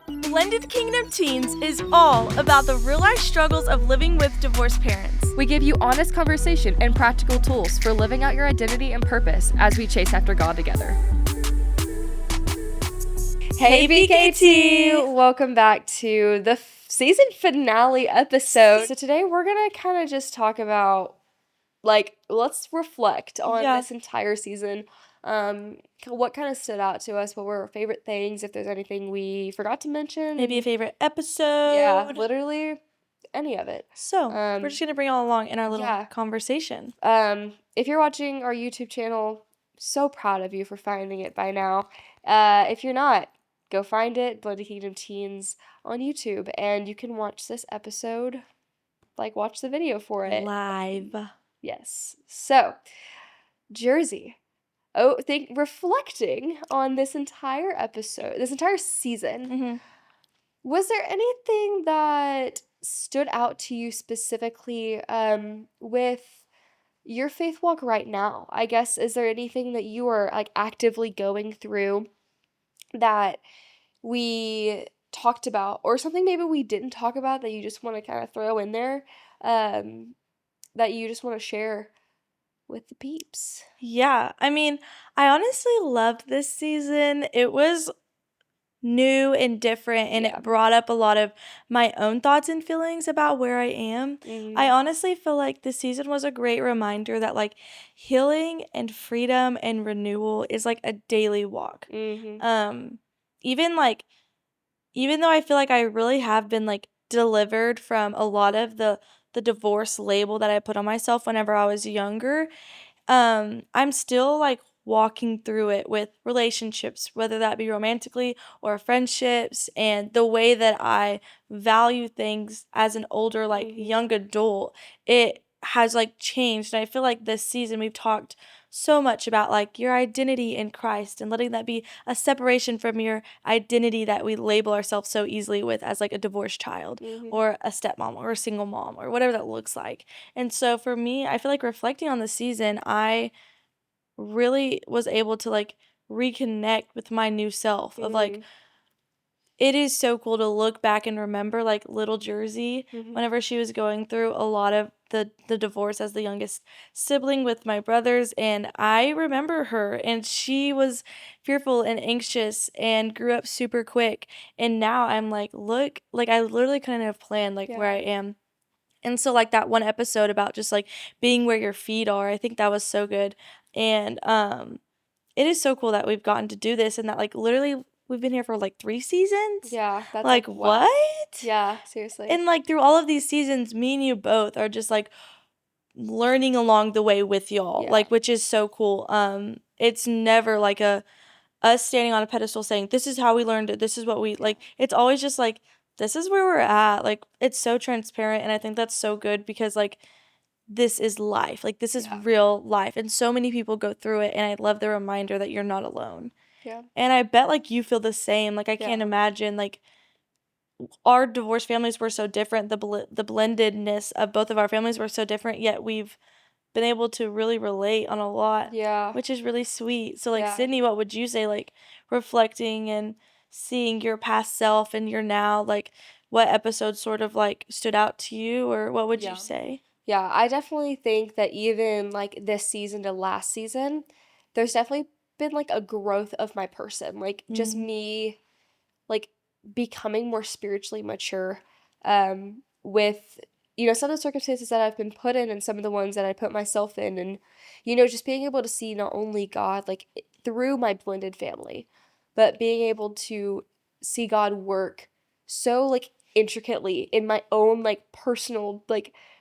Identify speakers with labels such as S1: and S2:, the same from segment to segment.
S1: Blended Kingdom Teens is all about the real-life struggles of living with divorced parents.
S2: We give you honest conversation and practical tools for living out your identity and purpose as we chase after God together. Hey BKT! Welcome back to the season finale episode. So today we're going to kind of just talk about, let's reflect on this entire season. What kind of stood out to us? What were our favorite things? If there's anything we forgot to mention.
S1: Maybe a favorite episode.
S2: Yeah, literally any of it.
S1: So, we're just going to bring all along in our little conversation.
S2: If you're watching our YouTube channel, so proud of you for finding it by now. If you're not, go find it, Blended Kingdom Teens on YouTube, and you can watch this episode, watch the video for it.
S1: Live.
S2: Yes. So, Jerzi. Reflecting on this entire episode, this entire season, was there anything that stood out to you specifically with your faith walk right now? I guess, is there anything that you are actively going through that we talked about, or something maybe we didn't talk about that you just want to kind of throw in there, that you just want to share with the peeps?
S1: Yeah, I mean, I honestly loved this season. It was new and different, and it brought up a lot of my own thoughts and feelings about where I am. I honestly feel like this season was a great reminder that healing and freedom and renewal is a daily walk. Even though I feel like I really have been delivered from a lot of the divorce label that I put on myself whenever I was younger, I'm still walking through it with relationships, whether that be romantically or friendships, and the way that I value things as an older young adult, it has changed. And I feel like this season we've talked so much about your identity in Christ, and letting that be a separation from your identity that we label ourselves so easily with as a divorced child or a stepmom or a single mom or whatever that looks like. And so for me, I feel like reflecting on the season, I really was able to reconnect with my new self of it is so cool to look back and remember little Jerzi whenever she was going through a lot of the divorce as the youngest sibling with my brothers, and I remember her, and she was fearful and anxious and grew up super quick, and now I'm look, I literally couldn't have planned where I am. And so that one episode about just being where your feet are, I think that was so good. And it is so cool that we've gotten to do this, and that literally we've been here for 3 seasons.
S2: Yeah, that's
S1: what?
S2: Yeah, seriously.
S1: And through all of these seasons, me and you both are just learning along the way with y'all, which is so cool. It's never us standing on a pedestal saying this is how we learned it, this is what we it's always just this is where we're at. It's so transparent, and I think that's so good because this is life. This is real life, and so many people go through it, and I love the reminder that you're not alone.
S2: Yeah.
S1: And I bet you feel the same. I can't imagine our divorced families were so different. The blendedness of both of our families were so different, yet we've been able to really relate on a lot.
S2: Yeah.
S1: Which is really sweet. So Sydney, what would you say reflecting and seeing your past self and your now, what episode sort of stood out to you, or what would you say?
S2: Yeah, I definitely think that even this season to last season, there's definitely been a growth of my person, just me becoming more spiritually mature with some of the circumstances that I've been put in, and some of the ones that I put myself in, and just being able to see not only God through my blended family, but being able to see God work so intricately in my own personal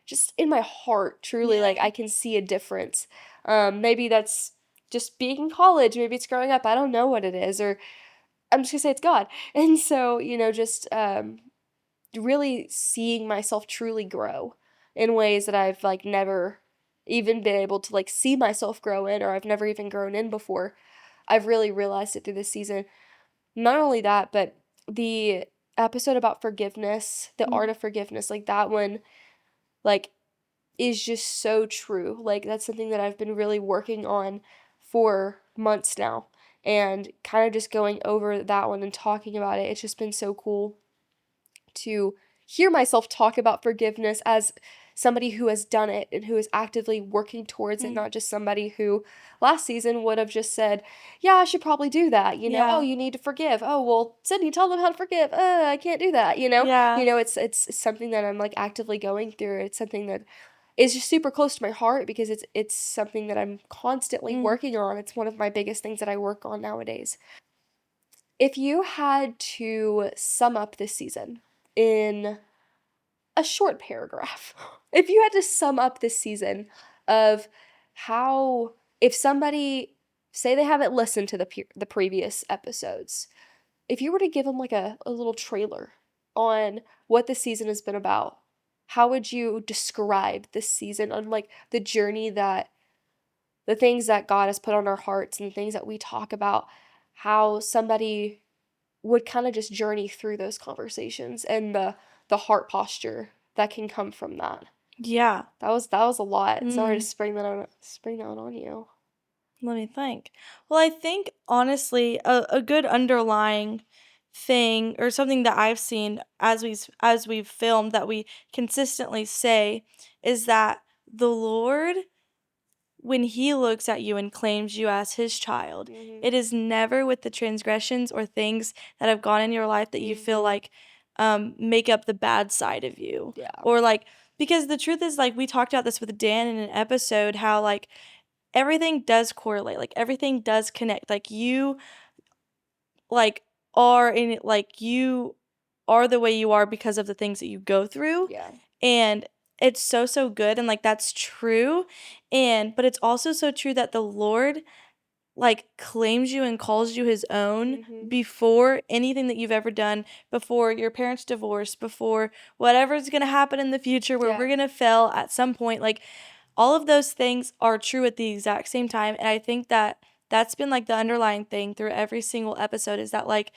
S2: just in my heart, truly. I can see a difference. Maybe that's just being in college, maybe it's growing up, I don't know what it is, or I'm just gonna say it's God. And so just really seeing myself truly grow in ways that I've never even been able to see myself grow in, or I've never even grown in before. I've really realized it through this season. Not only that, but the episode about forgiveness, the art of forgiveness, that one is just so true. That's something that I've been really working on for months now. and kind of just going over that one and talking about it. It's just been so cool to hear myself talk about forgiveness as somebody who has done it and who is actively working towards it, not just somebody who last season would have just said, yeah, I should probably do that. Oh, you need to forgive. Oh, well, Sydney, tell them how to forgive. I can't do that.
S1: Yeah.
S2: It's something that I'm like actively going through. It's something that is just super close to my heart because it's something that I'm constantly working on. It's one of my biggest things that I work on nowadays. If you had to sum up this season in a short paragraph, if you had to sum up this season of how, if somebody, say they haven't listened to the previous episodes, if you were to give them like a little trailer on what this season has been about, how would you describe this season on like the journey that the things that God has put on our hearts and the things that we talk about, how somebody would kind of just journey through those conversations and the heart posture that can come from that.
S1: Yeah.
S2: That was a lot. Sorry to spring that on you.
S1: Let me think. Well, I think honestly, a good underlying thing or something that I've seen as we've filmed that we consistently say is that the Lord, when he looks at you and claims you as his child, it is never with the transgressions or things that have gone in your life that you feel like make up the bad side of you.
S2: Yeah.
S1: Or like, because the truth is, like, we talked about this with Dan in an episode, how like everything does correlate, like everything does connect. Like you like are in it, like you are the way you are because of the things that you go through.
S2: Yeah.
S1: And it's so good, and like that's true. But it's also so true that the Lord like claims you and calls you his own before anything that you've ever done, before your parents' divorce, before whatever's going to happen in the future where we're going to fail at some point. Like all of those things are true at the exact same time. And I think that that's been like the underlying thing through every single episode is that like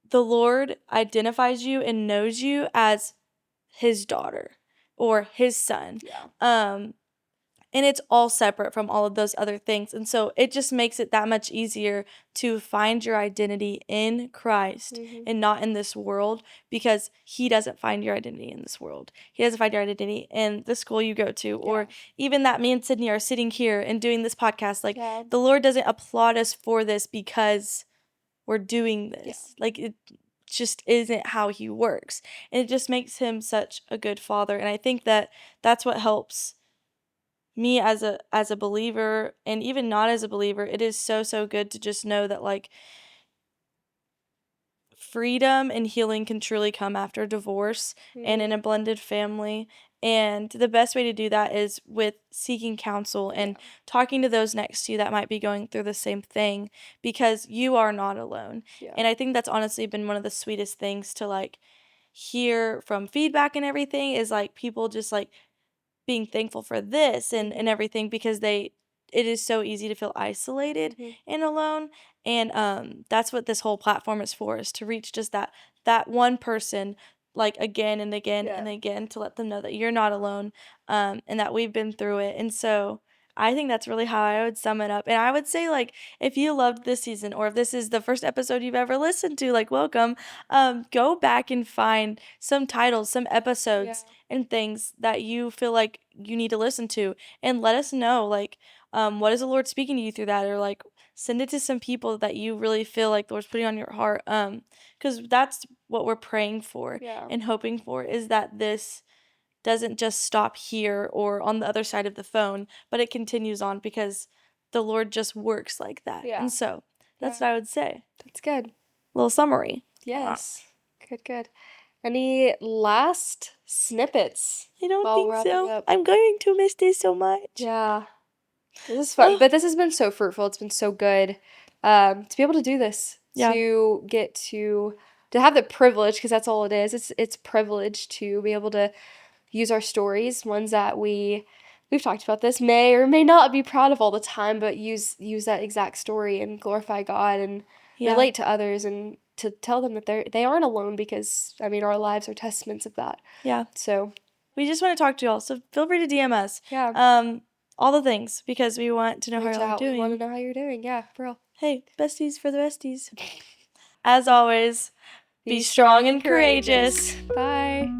S1: the Lord identifies you and knows you as his daughter or his son.
S2: Yeah.
S1: And it's all separate from all of those other things. And so it just makes it that much easier to find your identity in Christ and not in this world, because he doesn't find your identity in this world. He doesn't find your identity in the school you go to, or even that me and Sydney are sitting here and doing this podcast. Like the Lord doesn't applaud us for this because we're doing this. Like it just isn't how he works. And it just makes him such a good father. And I think that that's what helps me as a believer, and even not as a believer. It is so good to just know that like freedom and healing can truly come after divorce and in a blended family. And the best way to do that is with seeking counsel and talking to those next to you that might be going through the same thing, because you are not alone. And I think that's honestly been one of the sweetest things to like hear from feedback and everything, is like people just like being thankful for this and everything, because it is so easy to feel isolated and alone. And that's what this whole platform is for, is to reach just that one person, like again and again and again, to let them know that you're not alone, and that we've been through it. And so I think that's really how I would sum it up. And I would say, like, if you loved this season, or if this is the first episode you've ever listened to, like, welcome. Go back and find some titles, some episodes, and things that you feel like you need to listen to, and let us know, like, what is the Lord speaking to you through that, or like send it to some people that you really feel like the Lord's putting on your heart, because that's what we're praying for and hoping for, is that this doesn't just stop here or on the other side of the phone, but it continues on, because the Lord just works like that. And so that's what I would say.
S2: That's good.
S1: Little summary.
S2: Yes. Good. Any last snippets?
S1: I don't
S2: while
S1: think
S2: wrapping
S1: so.
S2: up?
S1: I'm going to miss this so much.
S2: Yeah. This is fun. But this has been so fruitful. It's been so good to be able to do this. To get to have the privilege, because that's all it is. It's privilege to be able to use our stories, ones that we've talked about this, may or may not be proud of all the time, but use that exact story and glorify God and relate to others, and to tell them that they aren't alone, because I mean our lives are testaments of that.
S1: Yeah.
S2: So
S1: we just want to talk to y'all, so feel free to DM us. All the things, because we want to know how you're doing.
S2: We want to know how you're doing. Yeah, for real.
S1: Hey, besties for the besties. As always, be strong and courageous.
S2: Bye.